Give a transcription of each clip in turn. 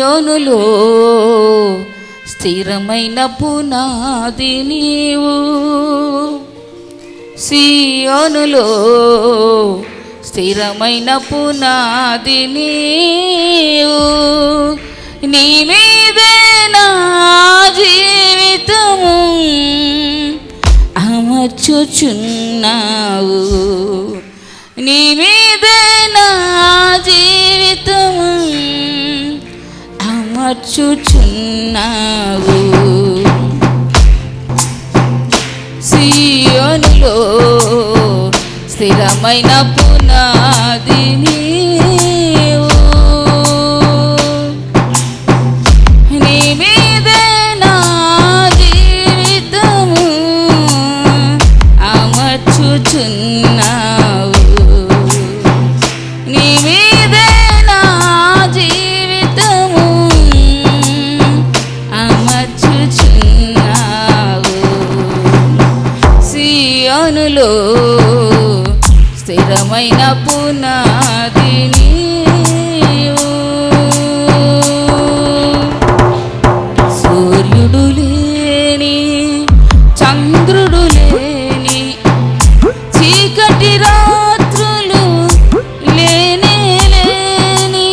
సీయోనులో స్థిరమైన పునాది నీవు, సీయోనులో స్థిరమైన పునాది నీవు, నీ మీదే నా జీవితము అమర్చుచున్నావు, నీ మీదే నా జీవితము అమర్చుచున్నావు. సీయోనులో స్థిరమైన పునాది నీవు, నీ మీదే నా జీవితము అమర్చుచున్నావు, నీ మీదే నా జీవితము అమర్చుచున్నావు. సీయోనులో స్థిరమైన పునాది నీవు, సూర్యుడు లేని చంద్రుడు లేని చీకటి రాత్రులు లేనే లేని,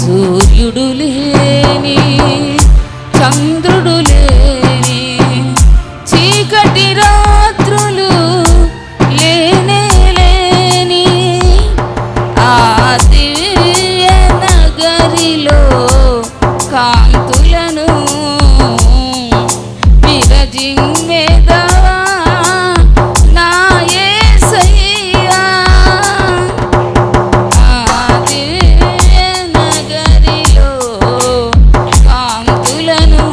సూర్యుడు లేని చంద్రుడు లేని చీకటి రాత్రులు లేనే లేని, ఆ దివ్య నగరిలో కాంతులను విరజిమ్మెదవా నా యేసయ్యా, ఆ దివ్య నగరిలో కాంతులను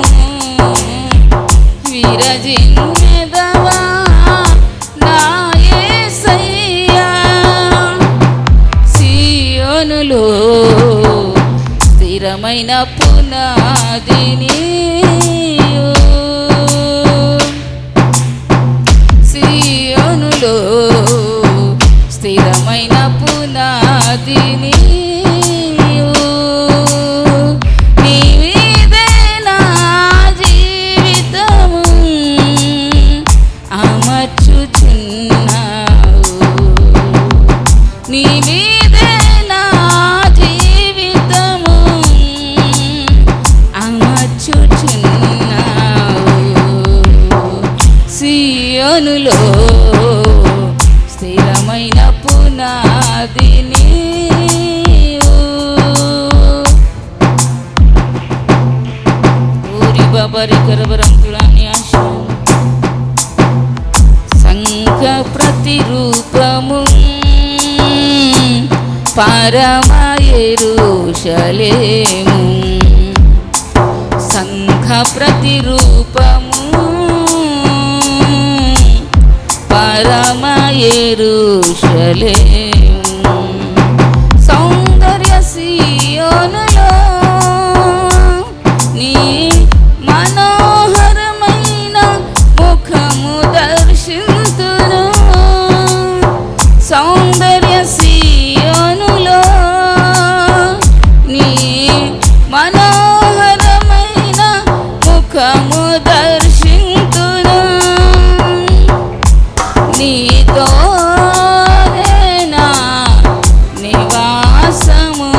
విరజిమ్మెదవా నా యేసయ్యా. సీయోనులో స్థిరమైన పునాది నీవు, సీయోనులో స్థిరమైన పునాది నీవు, నీ మీదే నా జీవితము అమర్చుచున్నావు, నీ మీదే నా జీవితము అమర్చుచున్నావు. సీయోనులో స్థిరమైన పునాది నీవు, ఊరి బాబరి కరవరంతులాని ఆశ సంఘ ప్రతిరూపము పరమ యెరూషలేము, సంఘ ప్రతిరూపము పరమ యెరూషలేము, సౌందర్య సీయోనులో నీ మనోహరమైన ముఖము దర్శింతును, సౌందర్య సీయోనులో నీ మనోహరమైన ముఖము దర్శింతును, నీతోనే నా నివాసము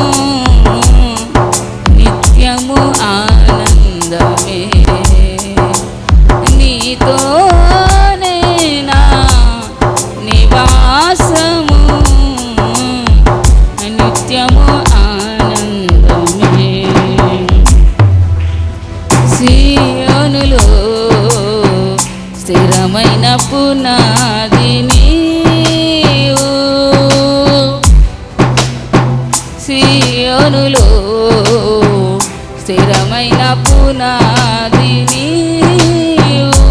నిత్యము ఆనందమే, నీతోనే నా నివాసము నిత్యము ఆనందమే. సీయోనులో స్థిరమైన పునాది నీవు, సీయోనులో స్థిరమైన పునాది నీవు,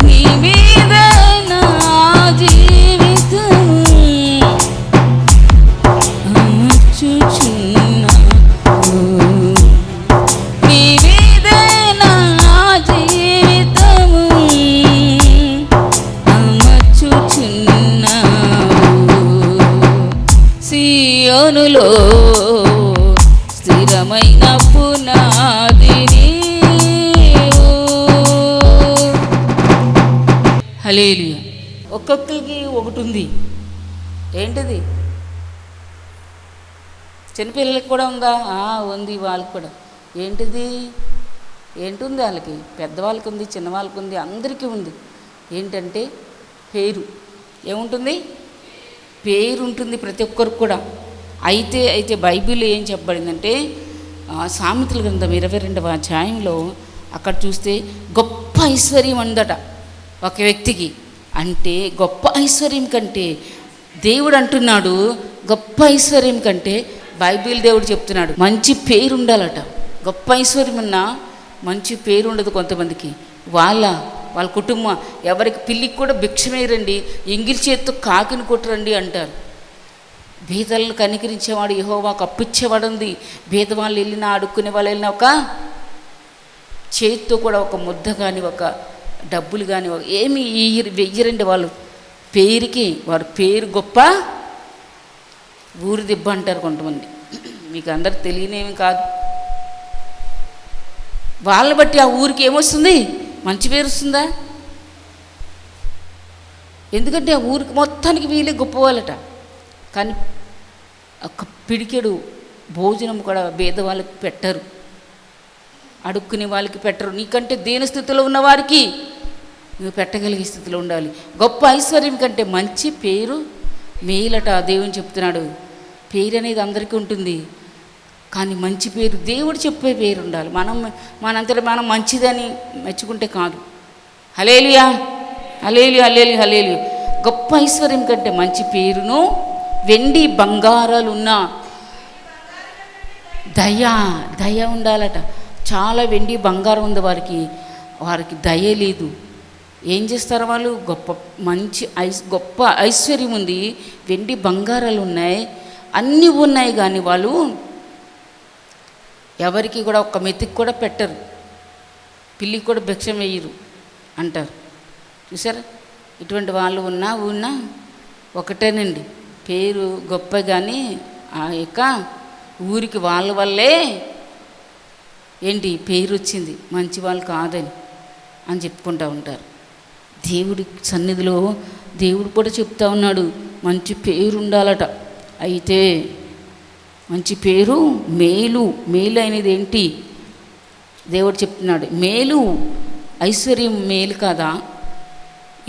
నీ మీదే నా జీవితము అమర్చుచున్నావు, నీ మీదే నా జీవితము అమర్చుచున్నావు. సీయోనులో పునాది నీవు. హల్లెలూయా. ఒక్కొక్కరికి ఒకటి ఉంది. ఏంటిది? చిన్నపిల్లలకి కూడా ఉందా? ఉంది, వాళ్ళకి కూడా. ఏంటిది? ఏంటుంది వాళ్ళకి? పెద్దవాళ్ళకి ఉంది, చిన్నవాళ్ళకి ఉంది, అందరికీ ఉంది. ఏంటంటే పేరు. ఏముంటుంది? పేరు ఉంటుంది ప్రతి ఒక్కరికి కూడా. అయితే బైబిల్ ఏం చెప్పబడిందంటే సామెతల గ్రంథం 22వ అధ్యాయంలో అక్కడ చూస్తే గొప్ప ఐశ్వర్యం ఉందట ఒక వ్యక్తికి. అంటే గొప్ప ఐశ్వర్యం కంటే దేవుడు అంటున్నాడు, గొప్ప ఐశ్వర్యం కంటే బైబిల్ దేవుడు చెప్తున్నాడు మంచి పేరు ఉండాలట. గొప్ప ఐశ్వర్యం ఉన్నా మంచి పేరు ఉండదు కొంతమందికి. వాళ్ళ కుటుంబం ఎవరికి పిల్లికి కూడా భిక్షమేరండి, ఎంగిలి చేత్తో కాకిని కొట్టరండి అంటారు. బీదలను కనికరించేవాడు యెహోవాకు అప్పిచ్చేవాడుంది. బీదవాళ్ళు వెళ్ళినా, అడుక్కునే వాళ్ళు వెళ్ళినా ఒక చేతితో కూడా ఒక ముద్ద కానీ, ఒక డబ్బులు కానీ ఏమి వెయ్యరండి వాళ్ళు. పేరుకి వారి పేరు గొప్ప, ఊరి దిబ్బ అంటారు కొంతమంది. మీకు అందరికి తెలియనేమి కాదు. వాళ్ళని బట్టి ఆ ఊరికి ఏమొస్తుంది? మంచి పేరు వస్తుందా? ఎందుకంటే ఆ ఊరికి మొత్తానికి వీళ్ళే గొప్పవాళ్ళట. కానీ ఒక పిడికెడు భోజనం కూడా పేదవాళ్ళకి పెట్టరు, అడుక్కునే వాళ్ళకి పెట్టరు. నీకంటే దీన స్థితిలో ఉన్నవారికి నువ్వు పెట్టగలిగే స్థితిలో ఉండాలి. గొప్ప ఐశ్వర్యం కంటే మంచి పేరు మేలట దేవుని చెప్తున్నాడు. పేరు అనేది అందరికీ ఉంటుంది, కానీ మంచి పేరు దేవుడు చెప్పే పేరు ఉండాలి. మనంతట మనం మంచిదని మెచ్చుకుంటే కాదు. హల్లెలూయా, హల్లెలూయా, హల్లెలూయా, హల్లెలూయా. గొప్ప ఐశ్వర్యం కంటే మంచి పేరును వెండి బంగారాలున్న దయ ఉండాలట. చాలా వెండి బంగారం ఉంది వారికి దయ లేదు. ఏం చేస్తారు వాళ్ళు? గొప్ప ఐశ్వర్యం ఉంది, వెండి బంగారాలు ఉన్నాయి, అన్నీ ఉన్నాయి, కానీ వాళ్ళు ఎవరికి కూడా ఒక్క మెతికి కూడా పెట్టరు, పిల్లికి కూడా భిక్షం వేయరు అంటారు. చూసారా? ఇటువంటి వాళ్ళు ఉన్నా ఒకటేనండి, పేరు గొప్ప, కానీ ఆ యొక్క ఊరికి వాళ్ళ వల్లే ఏంటి పేరు వచ్చింది, మంచి వాళ్ళు కాదని అని చెప్పుకుంటూ ఉంటారు. దేవుడి సన్నిధిలో దేవుడు కూడా చెప్తా ఉన్నాడు మంచి పేరు ఉండాలట. అయితే మంచి పేరు మేలు అనేది ఏంటి? దేవుడు చెప్తున్నాడు, మేలు ఐశ్వర్యం మేలు కాదా?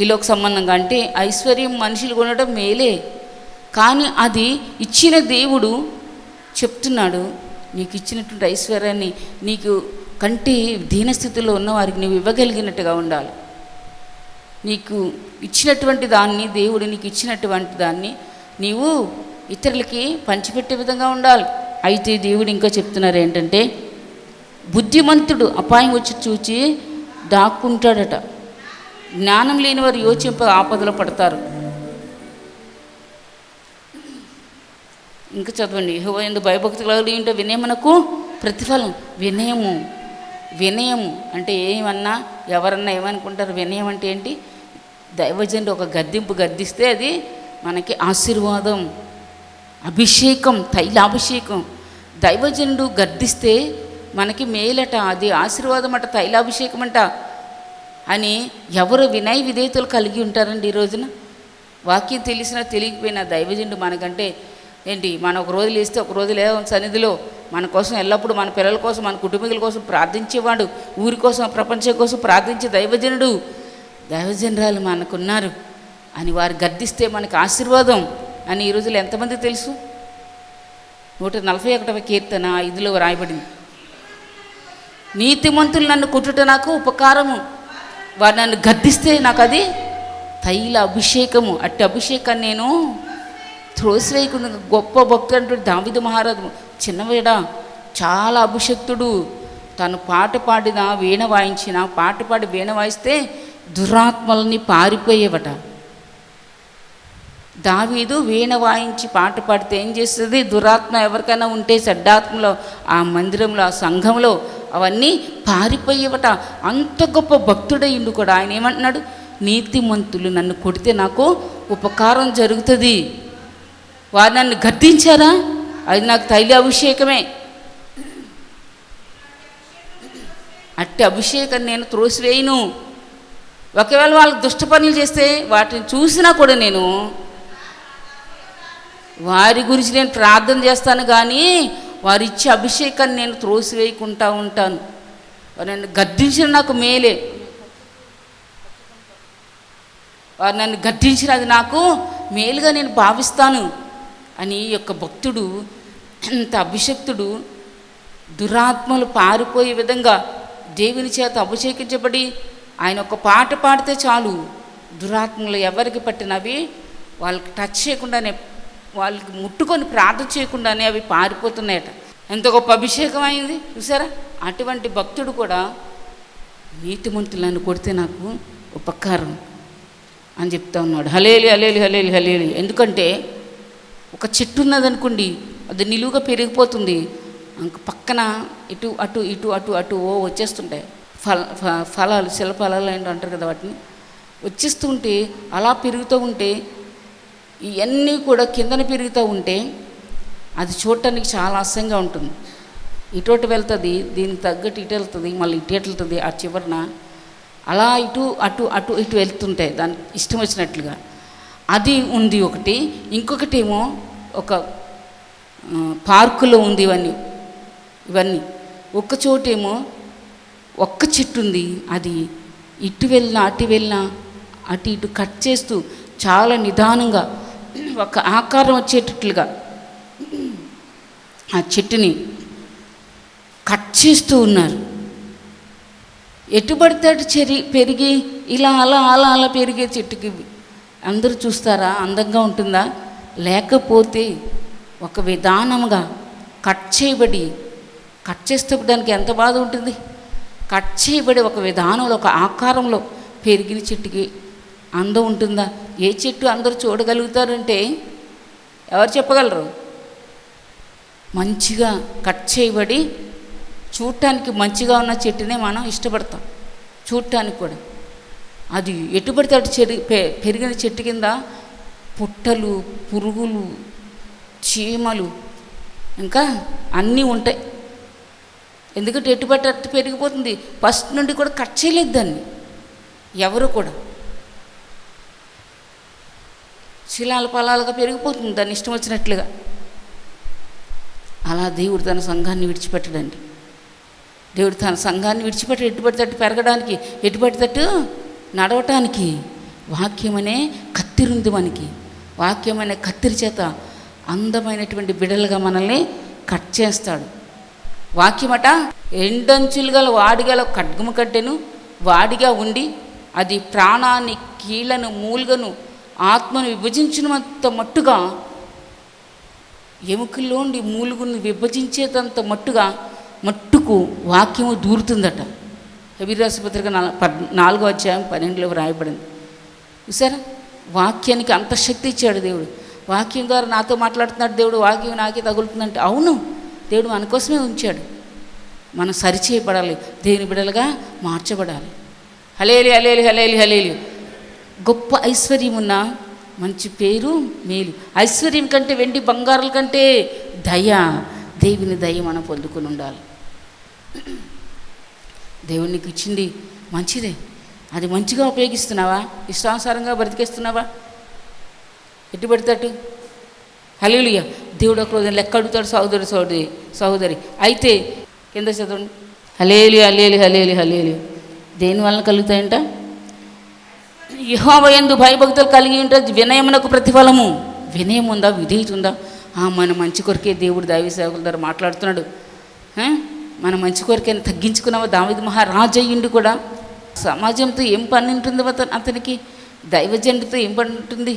ఈలోక సంబంధంగా అంటే ఐశ్వర్యం మనుషులు కొనడం మేలే, కానీ అది ఇచ్చిన దేవుడు చెప్తున్నాడు, నీకు ఇచ్చినటువంటి ఐశ్వర్యాన్ని నీకు కంటే దీనస్థితిలో ఉన్న వారికి నువ్వు ఇవ్వగలిగినట్టుగా ఉండాలి. నీకు ఇచ్చినటువంటి దాన్ని, దేవుడు నీకు ఇచ్చినటువంటి దాన్ని నీవు ఇతరులకి పంచిపెట్టే విధంగా ఉండాలి. అయితే దేవుడు ఇంకా చెప్తున్నారు ఏంటంటే, బుద్ధిమంతుడు అపాయం వచ్చి చూచి దాక్కుంటాడట, జ్ఞానం లేని వారు యోచింప ఆపదలో పడతారు. ఇంకా చదవండి, యెహోవా యందు భయభక్తులు కలిగి ఉంటే వినయమునకు ప్రతిఫలం. వినయము అంటే ఏమన్నా ఎవరన్నా ఏమనుకుంటారు? వినయం అంటే ఏంటి? దైవజనుడు ఒక గద్దిస్తే అది మనకి ఆశీర్వాదం, అభిషేకం, తైలాభిషేకం. దైవజనుడు గద్దిస్తే మనకి మేలట, అది ఆశీర్వాదం అట, తైలాభిషేకం అంట అని ఎవరు వినయ విధేయతలు కలిగి ఉంటారండి ఈ రోజున? వాక్యం తెలిసినా తెలియకపోయినా దైవజనుడు మనకంటే ఏంటి, మన ఒక రోజు లేస్తే ఒక రోజు లేవ సన్నిధిలో మన కోసం ఎల్లప్పుడూ మన పిల్లల కోసం, మన కుటుంబీకుల కోసం ప్రార్థించేవాడు, ఊరి కోసం, ప్రపంచం కోసం ప్రార్థించే దైవజనురాలు మనకున్నారు అని వారు గద్దిస్తే మనకు ఆశీర్వాదం అని ఈ రోజులో ఎంతమంది తెలుసు? 141వ కీర్తన 5లో రాయబడింది, నీతిమంతులు నన్ను కొట్టుట నాకు ఉపకారము, వారు నన్ను గద్దిస్తే నాకు అది తైల అభిషేకము. అట్టి అభిషేకాన్ని నేను త్రోసివేయకుండా. గొప్ప భక్తుడు అంటే దావీదు మహారాజు, చిన్నవేడా చాలా అభిషక్తుడు. తను పాట పాడిన వీణ వాయిస్తే దురాత్మలని పారిపోయేవట. దావీదు వీణ వాయించి పాట పాడితే ఏం చేస్తుంది? దురాత్మ ఎవరికైనా ఉంటే చెడ్డాత్మలో ఆ మందిరంలో, ఆ సంఘంలో అవన్నీ పారిపోయేవట. అంత గొప్ప భక్తుడయ్యిండు కూడా. ఆయన ఏమంటున్నాడు? నీతిమంతులు నన్ను కొడితే నాకు ఉపకారం జరుగుతుంది, వారు నన్ను గద్దించారా అది నాకు తైల అభిషేకమే. అట్టి అభిషేకాన్ని నేను త్రోసివేయను. ఒకవేళ వాళ్ళు దుష్ట పనులు చేస్తే వాటిని చూసినా కూడా నేను వారి గురించి నేను ప్రార్థన చేస్తాను, కానీ వారు ఇచ్చే అభిషేకాన్ని నేను త్రోసివేయకుండా ఉంటాను. వారు నన్ను గద్దించిన నాకు మేలే, వారు నన్ను గద్దించిన అది నాకు మేలుగా నేను భావిస్తాను అని యొక్క భక్తుడు, ఎంత అభిషక్తుడు, దురాత్మలు పారిపోయే విధంగా దేవుని చేత అభిషేకించబడి ఆయన ఒక పాట పాడితే చాలు, దురాత్మలు ఎవరికి పట్టినవి వాళ్ళకి టచ్ చేయకుండానే, వాళ్ళకి ముట్టుకొని ప్రార్థన చేయకుండానే అవి పారిపోతున్నాయట. ఎంత గొప్ప అభిషేకం అయింది చూసారా. అటువంటి భక్తుడు కూడా నీతిమంతులను కొడితే నాకు ఉపకారం అని చెప్తా ఉన్నాడు. హలేలి హలేలి హలేలి హలేలి. ఎందుకంటే ఒక చెట్టు ఉన్నదనుకోండి, అది నిలువుగా పెరిగిపోతుంది, ఇంక పక్కన ఇటు అటు ఇటు అటు అటు వచ్చేస్తుంటాయి ఫలాలు, శిలఫలాలు ఏంటో అంటారు కదా, వాటిని వచ్చేస్తూ ఉంటే అలా పెరుగుతూ ఉంటే ఇవన్నీ కూడా కిందన పెరుగుతూ ఉంటే అది చూడటానికి చాలా అసహ్యంగా ఉంటుంది. ఇటు వెళ్తుంది, దీనికి తగ్గట్టు ఇటు వెళ్తుంది, మళ్ళీ ఇటు వెళ్తుంది, ఆ చివరన అలా ఇటు అటు అటు ఇటు వెళ్తుంటాయి దానికి ఇష్టం వచ్చినట్లుగా. అది ఉంది ఒకటి. ఇంకొకటి ఏమో ఒక పార్కులో ఉంది. ఇవన్నీ ఒక్క చోటేమో ఒక్క చెట్టు ఉంది, అది ఇటు వెళ్ళినా అటు వెళ్ళినా అటు ఇటు కట్ చేస్తూ చాలా నిదానంగా ఒక ఆకారం వచ్చేటట్లుగా ఆ చెట్టుని కట్ చేస్తూ ఉన్నారు. ఎటు పడితే అటు పెరిగి ఇలా అలా అలా అలా పెరిగే చెట్టుకి అందరూ చూస్తారా అందంగా ఉంటుందా? లేకపోతే ఒక విధానముగా కట్ చేయబడి, కట్ చేస్తే దానికి ఎంత బాధ ఉంటుంది. కట్ చేయబడి ఒక విధానంలో ఒక ఆకారంలో పెరిగిన చెట్టుకి అందం ఉంటుందా? ఏ చెట్టు అందరూ చూడగలుగుతారంటే ఎవరు చెప్పగలరు? మంచిగా కట్ చేయబడి చూడటానికి మంచిగా ఉన్న చెట్టునే మనం ఇష్టపడతాం చూడటానికి కూడా. అది ఎటు పడితే అటు పెరిగిన చెట్టు కింద పుట్టలు, పురుగులు, చీమలు ఇంకా అన్నీ ఉంటాయి. ఎందుకంటే ఎటు పడితే అటు పెరిగిపోతుంది. ఫస్ట్ నుండి కూడా కట్ చేయలేదు దాన్ని ఎవరు కూడా. శిలాల పొలాలుగా పెరిగిపోతుంది దాన్ని ఇష్టం వచ్చినట్లుగా. అలా దేవుడు తన సంఘాన్ని విడిచిపెట్టడండి. దేవుడు తన సంఘాన్ని విడిచిపెట్టి ఎటుపడితట్టు పెరగడానికి, ఎటుపడితట్టు నడవటానికి వాక్యమనే కత్తిరి ఉంది మనకి. వాక్యమనే కత్తిరి చేత అందమైనటువంటి బిడలుగా మనల్ని కట్ చేస్తాడు. వాక్యమట ఎండంచులు గల వాడిగల ఖడ్గము కట్టెను, వాడిగా ఉండి అది ప్రాణాన్ని, కీళ్లను, మూలుగను, ఆత్మను విభజించినంత మట్టుగా, ఎముకల్లోండి మూలుగును విభజించేదంత మట్టుకు వాక్యము దూరుతుందట. హెబ్రీ రాసిన పత్రిక 4వ అధ్యాయం 12లో రాయబడింది. చూసారా, వాక్యానికి అంత శక్తి ఇచ్చాడు దేవుడు. వాక్యం ద్వారా నాతో మాట్లాడుతున్నాడు దేవుడు, వాక్యం నాకే తగులుతుందంటే అవును, దేవుడు మన కోసమే ఉంచాడు. మనం సరిచేయబడాలి, దేవుని బిడ్డలుగా మార్చబడాలి. హలేలి హలేలి హలేలి హలేలి. గొప్ప ఐశ్వర్యం ఉన్న మంచి పేరు మేలు. ఐశ్వర్యం కంటే, వెండి బంగారాల కంటే దయ, దేవుని దయ మనం పొందుకుని ఉండాలి. దేవునికి ఇచ్చింది మంచిదే, అది మంచిగా ఉపయోగిస్తున్నావా? ఇష్టానుసారంగా బ్రతికేస్తున్నావా? ఎటు పడితేటు? హల్లెలూయా. దేవుడు ఒక రోజు లెక్క అడుగుతాడు సహోదరి. అయితే కింద చదవండి. హల్లెలూయా హల్లెలూయా హల్లెలూయా హల్లెలూయా. దేని వలన కలుగుతాయంట? యెహోవా యందు భయభక్తులు కలిగి ఉంటుంది వినయమునకు ప్రతిఫలము. వినయం ఉందా? విధేయత ఉందా? మన మంచి కొరకే దేవుడు దైవ సేవకుల ద్వారా మాట్లాడుతున్నాడు. మన మంచి కొరకైనా తగ్గించుకున్నావా? దావీదు మహారాజు అయ్యిండు కూడా. సమాజంతో ఏం పని ఉంటుంది అతనికి? దైవజనుడితో ఏం పని ఉంటుంది?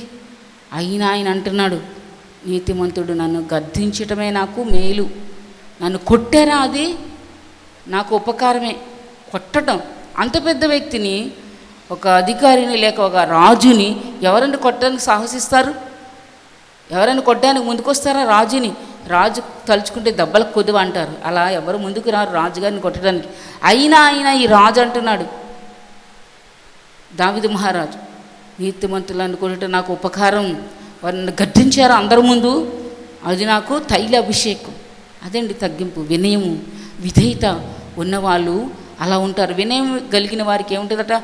అయినా ఆయన అంటున్నాడు, నీతిమంతుడు నన్ను గద్దించటమే నాకు మేలు. నన్ను కొట్టారా, అది నాకు ఉపకారమే. కొట్టడం, అంత పెద్ద వ్యక్తిని, ఒక అధికారిని లేక ఒక రాజుని ఎవరైనా కొట్టడానికి సాహసిస్తారు? ఎవరైనా కొట్టడానికి ముందుకొస్తారా? రాజు తలుచుకుంటే దెబ్బలకు కొద్దువ అంటారు. అలా ఎవరు ముందుకు రారు రాజుగారిని కొట్టడానికి. అయినా ఈ రాజు అంటున్నాడు, దావీదు మహారాజు, నీతిమంతులను కొట్టడం నాకు ఉపకారం. వారిని గద్దించారు అందరి ముందు, అది నాకు తైల అభిషేకం. అదండి తగ్గింపు, వినయము, విధేయత ఉన్నవాళ్ళు అలా ఉంటారు. వినయం కలిగిన వారికి ఏముంటుందట?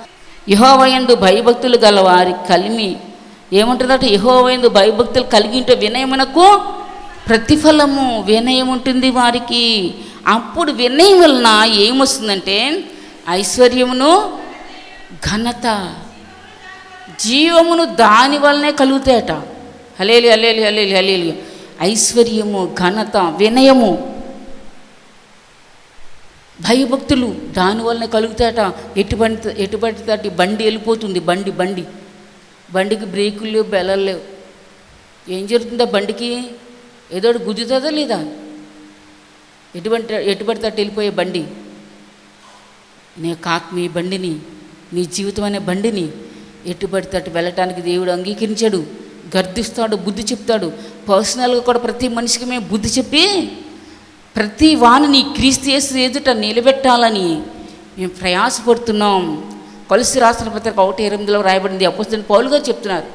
యెహోవాయందు భయభక్తులు గల వారి కలిమి ఏముంటుందట? యెహోవాయందు భయభక్తులు కలిగి ఉంటే వినయమునకు ప్రతిఫలము, వినయం ఉంటుంది వారికి. అప్పుడు వినయం వలన ఏమొస్తుందంటే ఐశ్వర్యమును, ఘనత, జీవమును దాని వల్లనే కలుగుతాయట. హల్లెలూయా, హల్లెలూయా, హల్లెలూయా, హల్లెలూయా. ఐశ్వర్యము, ఘనత, వినయము, భయభక్తులు దానివల్లనే కలుగుతాయట. ఎటుపడితే బండి వెళ్ళిపోతుంది. బండికి బ్రేకులు లేవు, బెలలు లేవు. ఏం జరుగుతుందో బండికి? ఏదో గుద్దుతుందా లేదా? ఎటుపడితే అటు వెళ్ళిపోయే బండి. నీ బండిని, నీ జీవితం అనే బండిని ఎటుపడితే అటు వెళ్ళటానికి దేవుడు అంగీకరించాడు. గర్దిస్తాడు, బుద్ధి చెప్తాడు. పర్సనల్గా కూడా ప్రతి మనిషికి మేము బుద్ధి చెప్పి ప్రతి వాణిని క్రీస్తు యేసు ఎదుట నిలబెట్టాలని మేము ప్రయాసపడుతున్నాం. కొలస్సీ రాసిన పత్రిక 1:8 రాయబడింది. అపోస్తలుడైన పౌలు గారు చెప్తున్నారు,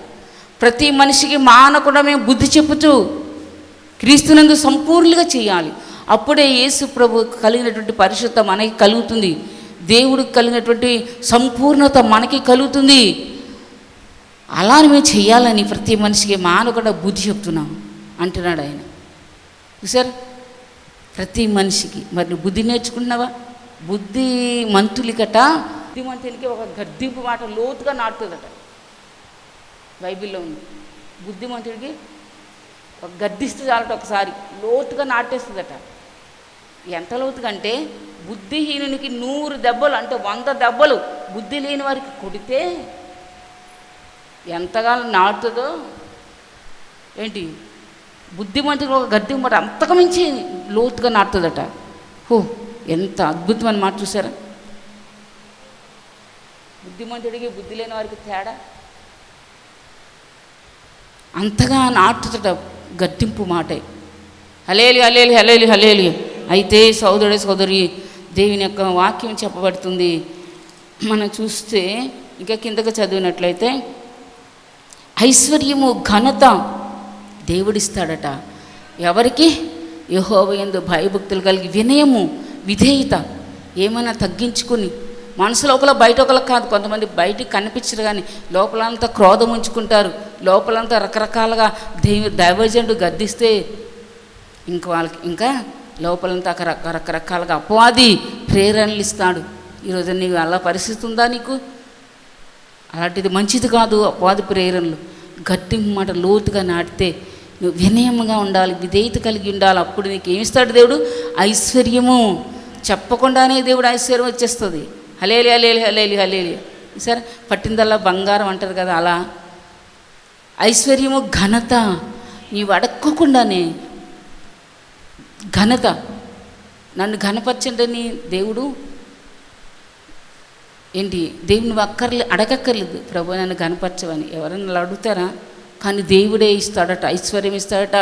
ప్రతి మనిషికి మానకుండా మేము బుద్ధి చెప్పుతూ క్రీస్తునందు సంపూర్ణంగా చేయాలి. అప్పుడే యేసు ప్రభు కలిగినటువంటి పరిశుద్ధత మనకి కలుగుతుంది. దేవుడికి కలిగినటువంటి సంపూర్ణత మనకి కలుగుతుంది. అలా మేము చేయాలని ప్రతి మనిషికి మానకుండా బుద్ధి చెప్తున్నాం అంటున్నాడు ఆయన. చూసారు, ప్రతి మనిషికి. మరి నువ్వు బుద్ధి నేర్చుకుంటున్నావా? బుద్ధిమంతునికి ఒక గద్దింపు మాట లోతుగా నాటుతుందట. బైబిల్లో ఉంది. బుద్ధిమంతుడికి ఒక గద్దిస్తే చాలట, ఒకసారి లోతుగా నాటేస్తుందట. ఎంత లోతుగా అంటే బుద్ధిహీనునికి 100 దెబ్బలు, అంటే 100 దెబ్బలు బుద్ధి లేని వారికి కొడితే ఎంతగా నాటుతుందో ఏంటి. బుద్ధిమంతుడికి ఒక గద్దింపు మాట అంతకు మించి లోతుగా నాటుతుందట. ఎంత అద్భుతమైన మాట చూసారా? బుద్ధిమంతుడికి బుద్ధి లేని వారికి తేడా అంతగా నాటుతుందట గద్దింపు మాటే. హల్లెలూయా, హల్లెలూయా, హల్లెలూయా, హల్లెలూయా. అయితే సోదరి, దేవుని యొక్క వాక్యం చెప్పబడుతుంది. మనం చూస్తే ఇంకా కిందకు చదివినట్లయితే ఐశ్వర్యము, ఘనత దేవుడిస్తాడట. ఎవరికి? యెహోవాయందు భయభక్తులు కలిగి వినయము, విధేయత. ఏమైనా తగ్గించుకుని మనసు లోపల బయట ఒకళ్ళకి కాదు. కొంతమంది బయటికి కనిపించరు కానీ లోపలంతా క్రోధం ఉంచుకుంటారు. లోపలంతా రకరకాలుగా దైవజనుడు గద్దిస్తే వాళ్ళకి ఇంకా లోపలంతా రకరకాలుగా అపవాది ప్రేరణలు ఇస్తాడు. ఈరోజు నీకు అలా పరిస్థితి ఉందా? నీకు అలాంటిది మంచిది కాదు. అపవాది ప్రేరణలు గట్టింపు మాట లోతుగా నాటితే నువ్వు వినయంగా ఉండాలి, విధేయత కలిగి ఉండాలి. అప్పుడు నీకు ఏమిస్తాడు దేవుడు? ఐశ్వర్యము. చెప్పకుండానే దేవుడు ఐశ్వర్యం వచ్చేస్తుంది. హల్లెలూయా, హల్లెలూయా, హల్లెలూయా, హల్లెలూయా. సరే, పట్టిందల్లా బంగారం అంటారు కదా, అలా ఐశ్వర్యము, ఘనత. నీవు అడక్కకుండానే ఘనత. నన్ను ఘనపరచండి దేవుడు ఏంటి? దేవుని అడగక్కర్లేదు, ప్రభు నన్ను ఘనపరచవని. ఎవరన్నా అడుగుతారా? కానీ దేవుడే ఇస్తాడట. ఐశ్వర్యం ఇస్తాడట,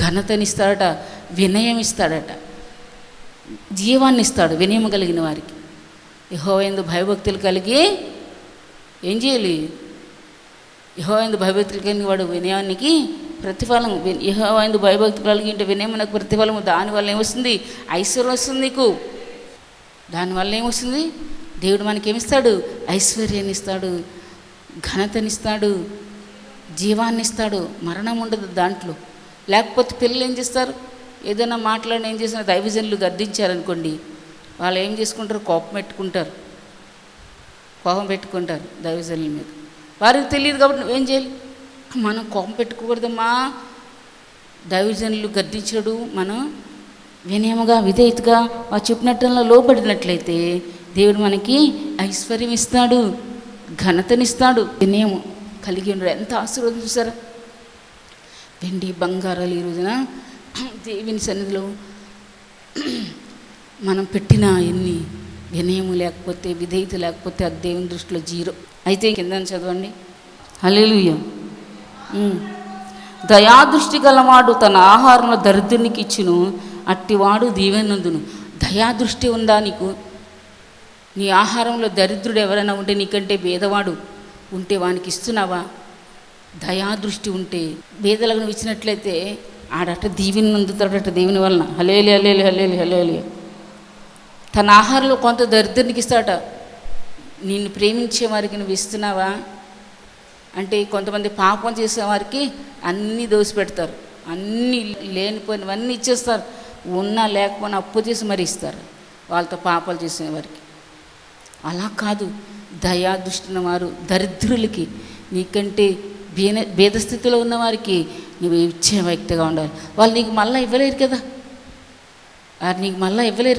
ఘనతని ఇస్తాడట, వినయం ఇస్తాడట, జీవాన్ని ఇస్తాడు వినయం కలిగిన వారికి. యెహోవాయందు భయభక్తులు కలిగి ఏం చేయాలి? యెహోవాయందు భయభక్తులు కలిగిన వాడు వినయానికి ప్రతిఫలం. యెహోవాయందు భయభక్తులు కలిగి ఉంటే వినయమునకు ప్రతిఫలము. దానివల్ల ఏమొస్తుంది? ఐశ్వర్యం వస్తుంది నీకు. దానివల్ల ఏమొస్తుంది? దేవుడు మనకేమిస్తాడు? ఐశ్వర్యాన్ని ఇస్తాడు, ఘనతనిస్తాడు, జీవాన్ని ఇస్తాడు. మరణం ఉండదు దాంట్లో. లేకపోతే పిల్లలు ఏం చేస్తారు? ఏదైనా మాట్లాడిన ఏం చేసినా దైవజనులు గద్దించారనుకోండి, వాళ్ళు ఏం చేసుకుంటారు? కోపం పెట్టుకుంటారు దైవజనుల మీద. వారికి తెలియదు కాబట్టి నువ్వేం చేయాలి? మనం కోపం పెట్టుకోకూడదమ్మా. దైవజనులు గద్దించడు, మనం వినయముగా, విధేయతగా వారు చెప్పినట్టులో లోబడినట్లయితే దేవుడు మనకి ఐశ్వర్యం ఇస్తాడు, ఘనతనిస్తాడు. వినయము కలిగి ఉండడు. ఎంత ఆశీర్వాదం చూసారా? వెండి బంగారాలు ఈ రోజున దేవుని సన్నిధిలో మనం పెట్టిన ఎన్ని వినయము లేకపోతే, విధేయత లేకపోతే అది దేవుని దృష్టిలో జీరో. అయితే కింద చదవండి. హల్లెలూయా. దయాదృష్టి గలవాడు తన ఆహారంలో దరిద్రునికి ఇచ్చును, అట్టివాడు దీవెనందును. దయాదృష్టి ఉందా నీకు? నీ ఆహారంలో దరిద్రుడు ఎవరైనా ఉంటే, నీకంటే భేదవాడు ఉంటే వానికి ఇస్తున్నావా? దయాదృష్టి ఉంటే భేదలకు నువ్వు ఇచ్చినట్లయితే ఆడట దీవెని నందుతాడట దేవుని వలన. హల్లెలూయా, హల్లెలూయా, హల్లెలూయా, హల్లెలూయా. తన ఆహారంలో కొంత దరిద్రునికి ఇస్తాడట. నిన్ను ప్రేమించే వారికి నువ్వు ఇస్తున్నావా అంటే, కొంతమంది పాపం చేసేవారికి అన్నీ దోసిపెడతారు, అన్నీ లేనిపోయినవన్నీ ఇచ్చేస్తారు, ఉన్నా లేకపోయినా అప్పు చేసి మరి ఇస్తారు వాళ్ళతో పాపాలు చేసేవారికి. అలా కాదు, దయా దృష్టిన వారు దరిద్రులకి, నీకంటే భేదస్థితిలో ఉన్నవారికి నువ్వు ఇచ్చే వ్యక్తిగా ఉండాలి. వాళ్ళు నీకు మళ్ళీ ఇవ్వలేరు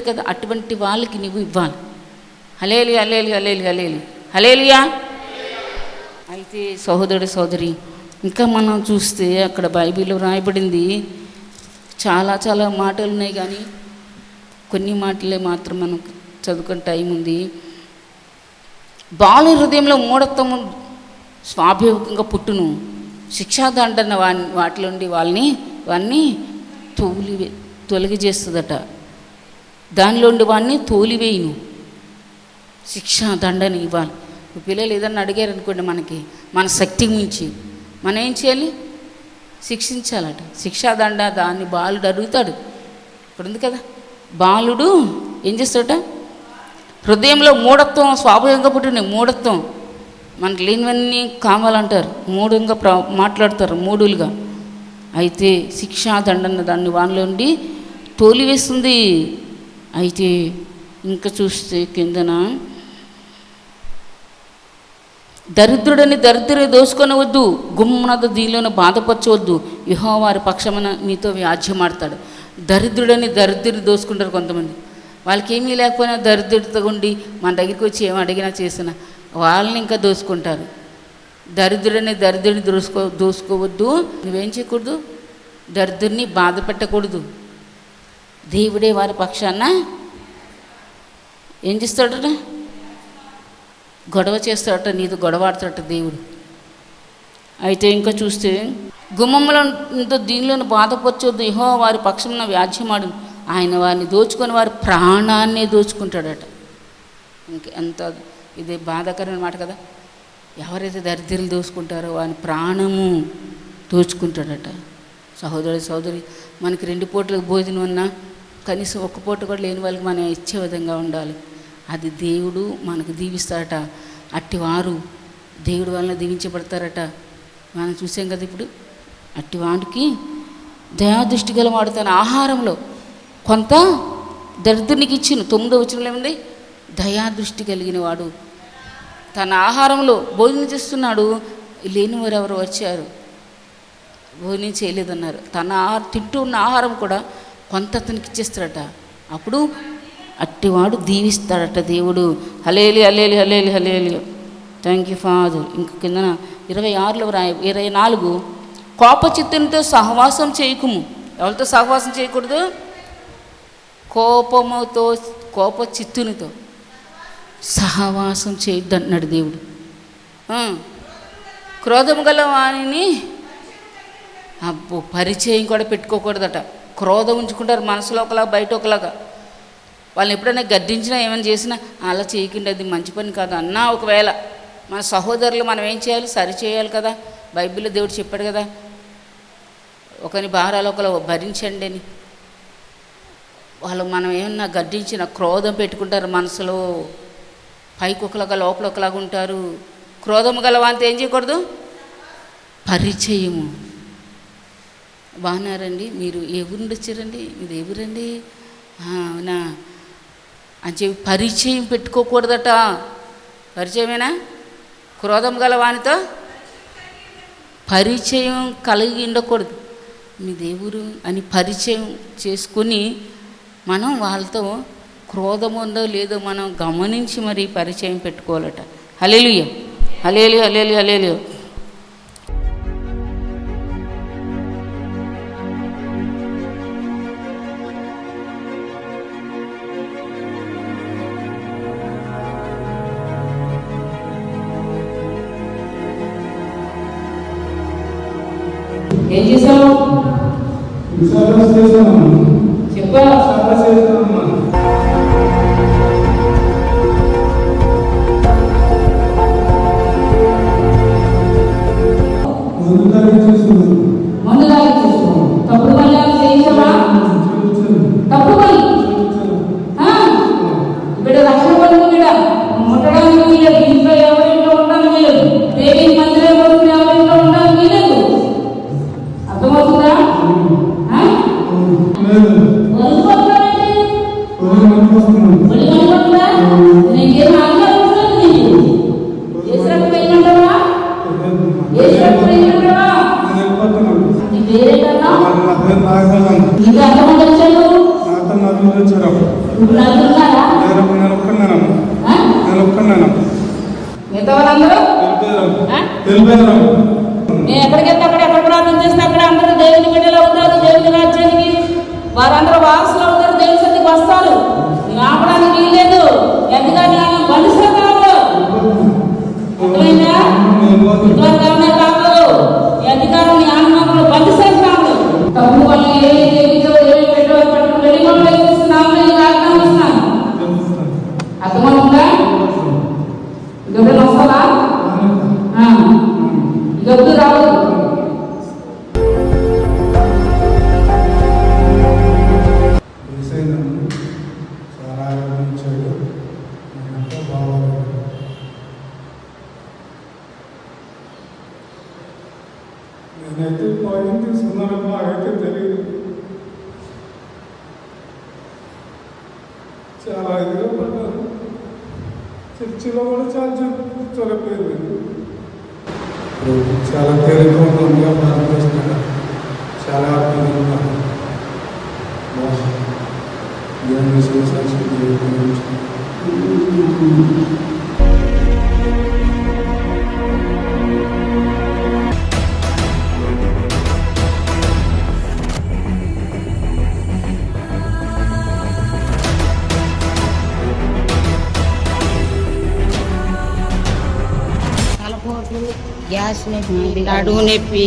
కదా, అటువంటి వాళ్ళకి నువ్వు ఇవ్వాలి. హల్లెలూయా, హల్లెలూయా, హల్లెలూయా, హల్లెలూయా. అయితే సహోదరుడు సోదరి, ఇంకా మనం చూస్తే అక్కడ బైబిల్లో రాయబడింది చాలా చాలా మాటలు ఉన్నాయి, కానీ కొన్ని మాటలే మాత్రం మనం చదువుకునే టైం ఉంది. బాల హృదయంలో మూఢత్వము స్వాభావికంగా పుట్టును, శిక్షాదండన వాటిలో నుండి వాడిని తొలగిచేస్తుందట. దానిలో ఉండి వాడిని తోలివేయును, శిక్షా దండని ఇవ్వాలి. పిల్లలు ఏదన్నా అడిగారు అనుకోండి, మన శక్తికి మించి మనం ఏం చేయాలి? శిక్షించాలట. శిక్షాదండ దాన్ని బాలుడు అడుగుతాడు. ఇక్కడ ఉంది కదా, బాలుడు ఏం చేస్తాడట? హృదయంలో మూఢత్వం స్వాభావికంగా పుట్టిన మూఢత్వం, మనకు లేనివన్నీ కావాలంటారు, మూఢంగా మాట్లాడతారు, మూఢులుగా. అయితే శిక్షాదండన దాన్ని వానిలో ఉండి తోలివేస్తుంది. అయితే ఇంకా చూస్తే కిందన, దరిద్రుడని దరిద్రుని దోసుకొనవద్దు, గుమ్మనద దీనిలోనే బాధపరచవద్దు, యెహోవా వారి పక్షమున మీతో వ్యాజ్యమాడతాడు. దరిద్రుడని దరిద్రుని దోసుకుంటారు కొంతమంది. వాళ్ళకి ఏమీ లేకపోయినా దరిద్రుడితో ఉండి మన దగ్గరికి వచ్చి ఏమి అడిగినా చేసినా వాళ్ళని ఇంకా దోసుకుంటారు. దరిద్రుడని దరిద్రుని దోసుకోవద్దు, నువ్వేం చేయకూడదు? దరిద్రుని బాధ పెట్టకూడదు. దేవుడే వారి పక్షాన ఏం చేస్తాడట? గొడవ చేస్తాడట, నీతో గొడవ ఆడతాడట దేవుడు. అయితే ఇంకా చూస్తే, గుమ్మములతో దీనిలోని బాధపరచొద్దు, యెహోవా వారి పక్షమున వ్యాజ్యమాడు, ఆయన వారిని దోచుకొని వారి ప్రాణాన్నే దోచుకుంటాడట. ఎంత ఇది బాధాకరమైన మాట కదా. ఎవరైతే దరిద్రులు దోచుకుంటారో వాని ప్రాణము దోచుకుంటాడట. సహోదరి, మనకి 2 పూటలకు భోజనం ఉన్నా కనీసం 1 పూట కూడా లేని వాళ్ళకి మనం ఇచ్చే విధంగా ఉండాలి. అది దేవుడు మనకు దీవిస్తాడట. అట్టివారు దేవుడు వలన దీవించబడతారట. మనం చూసాం కదా ఇప్పుడు. అట్టివాడికి దయాదృష్టి గలవాడు తన ఆహారంలో కొంత దరిద్రునికి ఇచ్చిన 9వ వచనంలో ఏముంది? దయాదృష్టి కలిగిన వాడు తన ఆహారంలో భోజనం చేస్తున్నాడు, లేనివారు ఎవరు వచ్చారు భోజనం చేయలేదన్నారు. తన తింటూ ఉన్న ఆహారం కూడా కొంత అతనికి ఇచ్చేస్తాడట. అప్పుడు అట్టివాడు దీవిస్తాడట దేవుడు. Hallelujah, hallelujah, hallelujah, hallelujah. Thank you Father. ఇంక కిందన 26లో 24, కోపచిత్తునితో సహవాసం చేయకుము. ఎవరితో సహవాసం చేయకూడదు? కోపచిత్తునితో సహవాసం చేయొద్దు అంటున్నాడు దేవుడు. క్రోధము గల వాణిని పరిచయం కూడా పెట్టుకోకూడదట. క్రోధం ఉంచుకుంటారు, మనసులో ఒకలాగా బయట ఒకలాగా. వాళ్ళని ఎప్పుడైనా గద్దించినా ఏమైనా చేసినా అలా చేయకుండా అది మంచి పని కాదు అన్నా, ఒకవేళ మన సహోదరులు మనం ఏం చేయాలి? సరి చేయాలి కదా. బైబిల్లో దేవుడు చెప్పాడు కదా, ఒకని భారాలు ఒకరు భరించండి అని. వాళ్ళు మనం ఏమన్నా గద్దించిన క్రోధం పెట్టుకుంటారు మనసులో, పైకి ఒకలాగా లోపల ఒకలాగా ఉంటారు. క్రోధం గలవాంత ఏం చేయకూడదు? పరిచయము. బాగున్నారండి, మీరు ఏ ఊరు నుండి వచ్చారండి, మీరు ఏ ఊరండి, అవునా అని చెప్పి పరిచయం పెట్టుకోకూడదట. పరిచయమేనా? క్రోధం గల వానితో పరిచయం కలిగి ఉండకూడదు. మీ దేవురు అని పరిచయం చేసుకుని మనం వాళ్ళతో క్రోధం ఉందో లేదో మనం గమనించి మరి పరిచయం పెట్టుకోవాలట. హల్లెలూయా, హల్లెలూయా, హల్లెలూయా, హల్లెలూయా. ఏం చేసావు? చెప్పా. మందు తాగి చూసుకో. తప్పుడు పనులు చేయించావా? తప్పుడు పని వీడు రక్షణ పొందిన వీడ ముట్టడానికి వీలేదు, ఇంట్లో ఎవరింట్లో ఉండడానికి వీలేదు, దేవి మందిరంలో ఎవరింట్లో ఉండడానికి వీలేదు. అర్థమవుతుందా? నీకేం ఆజ్ఞాపించలేదు. నీకు ఏ శ్రమ వేయమంటావా? ఏ శ్రమ వేయమంటావా? నీ పేరేంటన్నా? ఇంకా ఎంతమంది వచ్చారు? ఇప్పుడు నలుగురున్నారా? మిగతా వాళ్ళందరూ నేను ఎక్కడికి వెళ్తే ఎక్కడ ప్రార్థన చేస్తే అక్కడ అందరూ దేవుని బిడ్డలు అవుతారు. దేవుని రాజ్యానికి వారందరూ వారసులు అవుతారు. దేవుని సన్నిధికి వస్తారు. నేను ఆపడానికి వీల్లేదు. ఎందుకని ఆయన మనుషులు కాదు, అర్థమైందా? ఇంతవరకు కాదు. ఈ అధికారం నీ ఆనందంలో బంధిస్తారు కాదు. తప్పు వల్ల ఏమి పెట్టడం పట్టుకుని వెళ్ళిపోవడం వేస్తున్నాను. నేను ఆజ్ఞాపిస్తున్నాను. అర్థమవుతుందా? ఇదొకటి వస్తావా? ఇదొకటి రాదు. నేనైతే పాయింట్ తీసుకున్నానమ్మా, అయితే తెలియదు. చాలా ఇదిగా పడ్డాను. చర్చిలో కూడా చాలా చొరపోయింది. చాలా తేలిగ్గా ఉందా భారతదేశంగా చాలా హ్యాపీగా ఉన్నాను. గ్యాస్ నొప్పి, నడుము నొప్పి,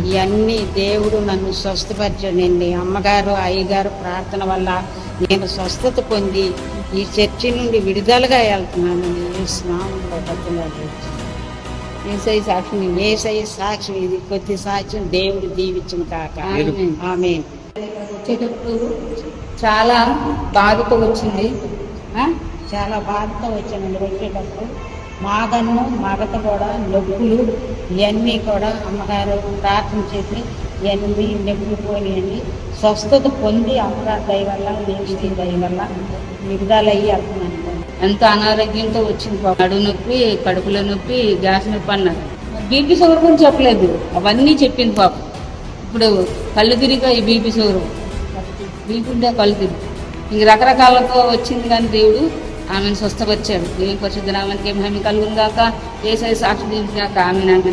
ఇవన్నీ దేవుడు నన్ను స్వస్థపరిచాడండి. అమ్మగారు అయ్యగారు ప్రార్థన వల్ల నేను స్వస్థత పొంది ఈ చర్చి నుండి విడుదలగా వెళ్తున్నానండి. ఏ స్నామంలో బతులాడు ఏసై సాక్షి, ఏసై సాక్షి. ఇది కొద్ది సాక్ష్యం దేవుడు దీవించిన కాక. ఆమేన్. వచ్చేటప్పుడు చాలా బాధతో వచ్చింది. చాలా బాధతో వచ్చానండి. వచ్చేటప్పుడు మాగను మగత కూడా నొప్పులు ఇవన్నీ కూడా అమ్మగారు ప్రార్థన చేసి ఇవన్నీ నొప్పులు పోయినాయండి. స్వస్థత పొంది అమ్మగారు దయ వల్ల, దేవుడి దయ వల్ల విడుదలయ్యి వెళ్తున్నాను. ఎంత అనారోగ్యంతో వచ్చింది పాప. నడు నొప్పి, కడుపులో నొప్పి, గ్యాస్ నొప్పి అన్నారు. బీపీ షుగర్ గురించి చెప్పలేదు, అవన్నీ చెప్పింది పాప. ఇప్పుడు కళ్ళు తిరిగా ఈ బీపీ షుగర్, బీపీ ఉంటే కళ్ళు తిరిగి ఇంక రకరకాలతో వచ్చింది. కానీ దేవుడు ఆమెను స్వస్థపరిచాడు. దేవుని పరిశుద్ధ నామానికి మహిమ కలుగును గాక. యేసయ్య సాక్షి దీవించుగాక. ఆమేన్.